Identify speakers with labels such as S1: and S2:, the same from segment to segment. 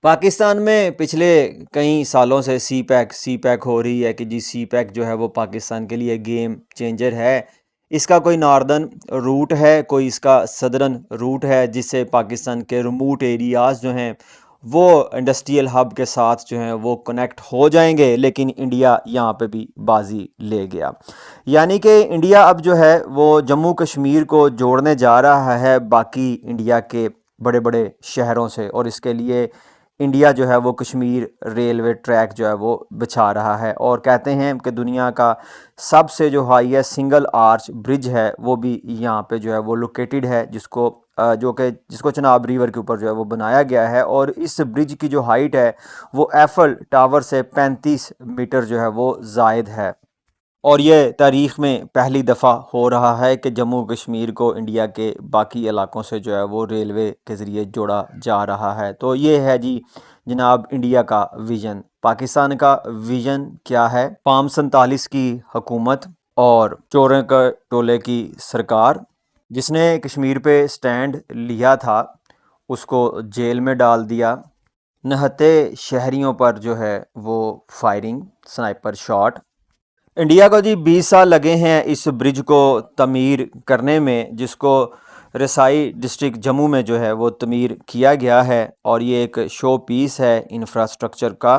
S1: पाकिस्तान में पिछले कई सालों से सी पैक हो रही है कि जी सी पैक जो है वो पाकिस्तान के लिए गेम चेंजर है। इसका कोई नॉर्दर्न रूट है, कोई इसका सदर्न रूट है, जिससे पाकिस्तान के रिमोट एरियाज़ जो हैं वो इंडस्ट्रियल हब के साथ जो हैं वो कनेक्ट हो जाएंगे। लेकिन इंडिया यहाँ पे भी बाजी ले गया। यानी कि इंडिया अब जो है वो जम्मू कश्मीर को जोड़ने जा रहा है बाकी इंडिया के बड़े बड़े शहरों से, और इसके लिए इंडिया जो है वो कश्मीर रेलवे ट्रैक जो है वो बिछा रहा है। और कहते हैं कि दुनिया का सबसे जो हाईएस्ट सिंगल आर्च ब्रिज है वो भी यहाँ पे जो है वो लोकेटेड है, जिसको चिनाब रिवर के ऊपर जो है वो बनाया गया है। और इस ब्रिज की जो हाइट है वो एफल टावर से 35 मीटर जो है वो जायद है। और ये तारीख़ में पहली दफ़ा हो रहा है कि जम्मू कश्मीर को इंडिया के बाकी इलाकों से जो है वो रेलवे के ज़रिए जोड़ा जा रहा है। तो ये है जी जनाब इंडिया का विज़न। पाकिस्तान का विज़न क्या है? पाम 47 की हुकूमत और चोरों के टोले की सरकार, जिसने कश्मीर पे स्टैंड लिया था उसको जेल में डाल दिया। निहत्थे शहरियों पर जो है वो फायरिंग, स्नाइपर शॉट। इंडिया को जी 20 साल लगे हैं इस ब्रिज को तमीर करने में, जिसको रसाई डिस्ट्रिक्ट जम्मू में जो है वो तमीर किया गया है। और ये एक शो पीस है इंफ्रास्ट्रक्चर का।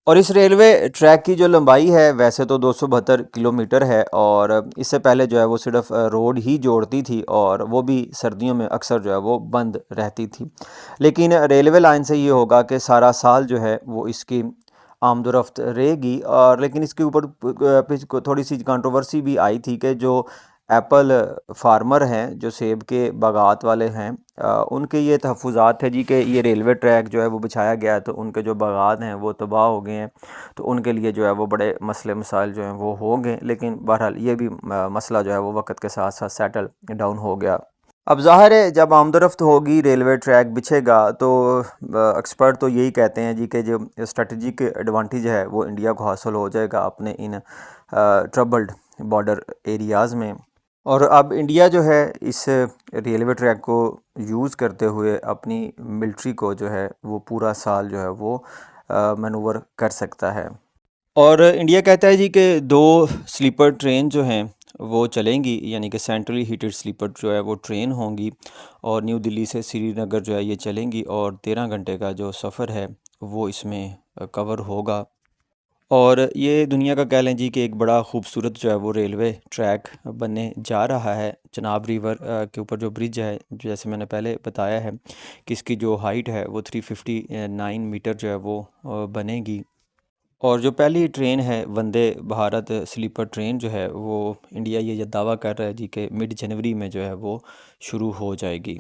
S1: और इस रेलवे ट्रैक की जो लंबाई है वैसे तो 272 किलोमीटर है, और इससे पहले जो है वो सिर्फ रोड ही जोड़ती थी, और वो भी सर्दियों में अक्सर जो है वो बंद रहती थी। लेकिन रेलवे लाइन से ये होगा कि सारा साल जो है वो इसकी आमदोरफ्त रहेगी। और लेकिन इसके ऊपर थोड़ी सी कंट्रोवर्सी भी आई थी कि जो एप्पल फार्मर हैं, जो सेब के बागात वाले हैं, उनके ये तहफ़्फ़ुज़ात थे जी कि ये रेलवे ट्रैक जो है वो बिछाया गया है तो उनके जो बागात हैं वो तबाह हो गए हैं। तो उनके लिए जो है वो बड़े मसले मसाइल जो हैं वो हो गए। लेकिन बहरहाल ये भी मसला जो है वो वक्त के साथ साथ सेटल डाउन हो गया। अब ज़ाहिर है जब आमदोरफ्त होगी, रेलवे ट्रैक बिछेगा, तो एक्सपर्ट तो यही कहते हैं जी कि जो स्ट्रेटजिक एडवांटेज है वो इंडिया को हासिल हो जाएगा अपने इन ट्रबल्ड बॉर्डर एरियाज़ में। और अब इंडिया जो है इस रेलवे ट्रैक को यूज़ करते हुए अपनी मिलिट्री को जो है वो पूरा साल जो है वो मैनूवर कर सकता है। और इंडिया कहता है जी कि 2 स्लीपर ट्रेन जो हैं वो चलेंगी, यानी कि सेंट्रली हीटेड स्लीपर जो है वो ट्रेन होंगी, और न्यू दिल्ली से श्रीनगर जो है ये चलेंगी, और 13 घंटे का जो सफ़र है वो इसमें कवर होगा। और ये दुनिया का कह लें जी कि एक बड़ा खूबसूरत जो है वो रेलवे ट्रैक बनने जा रहा है। चिनाब रिवर के ऊपर जो ब्रिज है, जैसे मैंने पहले बताया है कि इसकी जो हाइट है वो 359 मीटर जो है वो बनेगी। और जो पहली ट्रेन है वंदे भारत स्लीपर ट्रेन जो है वो इंडिया ये दावा कर रहा है जी कि मिड जनवरी में जो है वो शुरू हो जाएगी।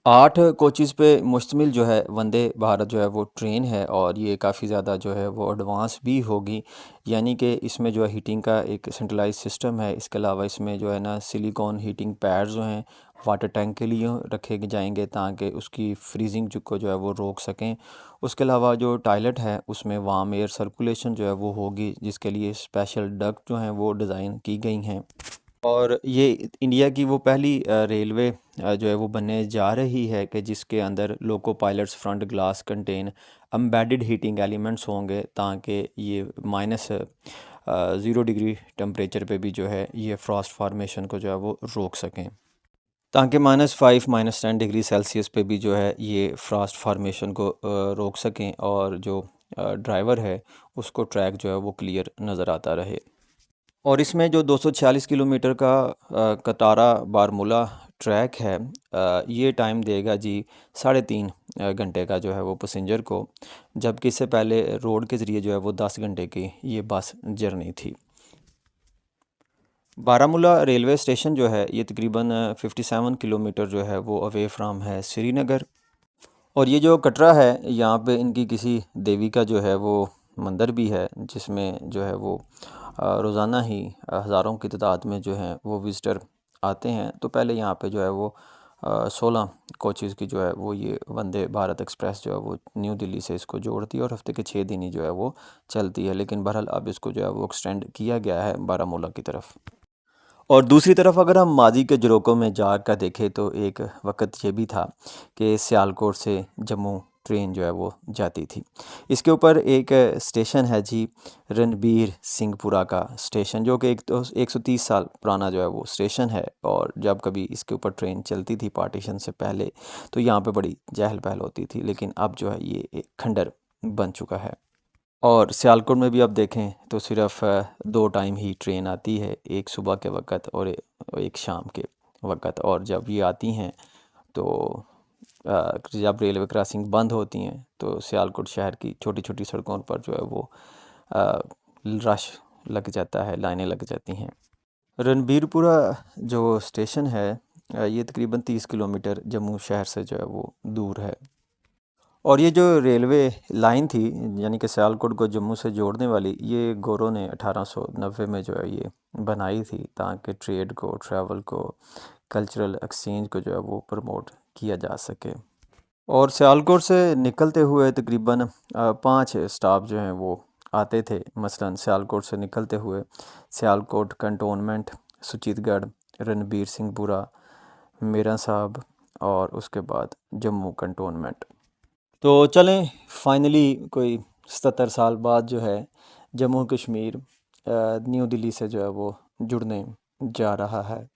S1: 8 कोचेज़ पे मुश्तमिल जो है वंदे भारत जो है वो ट्रेन है, और ये काफ़ी ज़्यादा जो है वो एडवांस भी होगी। यानी कि इसमें जो है हीटिंग का एक सेंट्रलाइज सिस्टम है। इसके अलावा इसमें जो है ना सिलिकॉन हीटिंग पैड्स जो हैं वाटर टैंक के लिए रखे जाएंगे ताकि उसकी फ्रीजिंग को जो है वो रोक सकें। उसके अलावा जो टॉयलेट है उसमें वार्म एयर सर्कुलेशन जो है वो होगी, जिसके लिए स्पेशल डक्ट जो हैं वो डिज़ाइन की गई हैं। और ये इंडिया की वो पहली रेलवे जो है वो बनने जा रही है कि जिसके अंदर लोको pilots front glass contain embedded heating elements होंगे, ताकि ये -0 डिग्री टेम्परेचर पे भी जो है ये फ्रॉस्ट फार्मेशन को जो है वो रोक सकें, ताकि -5 -10 डिग्री सेल्सियस पे भी जो है ये फ्रॉस्ट फार्मेशन को रोक सकें, और जो ड्राइवर है उसको ट्रैक जो है वो क्लियर नज़र आता रहे। और इसमें जो 246 किलोमीटर का कतारा बारमूला ट्रैक है, ये टाइम देगा जी 3.5 घंटे का जो है वो पैसेंजर को, जबकि इससे पहले रोड के ज़रिए जो है वो 10 घंटे की ये बस जर्नी थी। बारामूला रेलवे स्टेशन जो है ये तकरीबन 57 किलोमीटर जो है वो अवे फ्राम है श्रीनगर। और ये जो कटरा है यहाँ पे इनकी किसी देवी का जो है वो मंदिर भी है, जिसमें जो है वो रोज़ाना ही हज़ारों की तादाद में जो हैं वो विज़िटर आते हैं। तो पहले यहाँ पे जो है वो 16 कोचेज़ की जो है वो ये वंदे भारत एक्सप्रेस जो है वो न्यू दिल्ली से इसको जोड़ती है, और हफ्ते के 6 दिन ही जो है वो चलती है। लेकिन बहरहाल अब इसको जो है वो एक्सटेंड किया गया है बारामूला की तरफ। और दूसरी तरफ अगर हम माजी के झरोकों में जा कर देखें तो एक वक्त ये भी था कि सियालकोट से जम्मू ट्रेन जो है वो जाती थी। इसके ऊपर एक स्टेशन है जी, रणबीर सिंहपुरा का स्टेशन, जो कि 130 साल पुराना जो है वो स्टेशन है। और जब कभी इसके ऊपर ट्रेन चलती थी पार्टीशन से पहले, तो यहाँ पे बड़ी चहल पहल होती थी, लेकिन अब जो है ये एक खंडर बन चुका है। और सियालकोट में भी आप देखें तो सिर्फ 2 टाइम ही ट्रेन आती है, एक सुबह के वक़्त और एक शाम के वक़्त। और जब ये आती हैं तो जब रेलवे क्रॉसिंग बंद होती हैं तो सियालकोट शहर की छोटी छोटी सड़कों पर जो है वो अ, रश लग जाता है, लाइनें लग जाती हैं। रणबीरपुरा जो स्टेशन है, ये तकरीबन 30 किलोमीटर जम्मू शहर से जो है वो दूर है। और ये जो रेलवे लाइन थी, यानी कि सियालकोट को जम्मू से जोड़ने वाली, ये गोरों ने 1890 में जो है ये बनाई थी, ताकि ट्रेड को, ट्रैवल को, कल्चरल एक्सचेंज को जो है वो प्रमोट किया जा सके। और सियालकोट से निकलते हुए तकरीबन 5 स्टॉप जो हैं वो आते थे। मसलन सियालकोट से निकलते हुए सियालकोट कंटोनमेंट, सुचितगढ़, रणबीर सिंहपुरा, मेरा साहब, और उसके बाद जम्मू कंटोनमेंट। तो चलें, फाइनली कोई 77 साल बाद जो है जम्मू कश्मीर न्यू दिल्ली से जो है वो जुड़ने जा रहा है।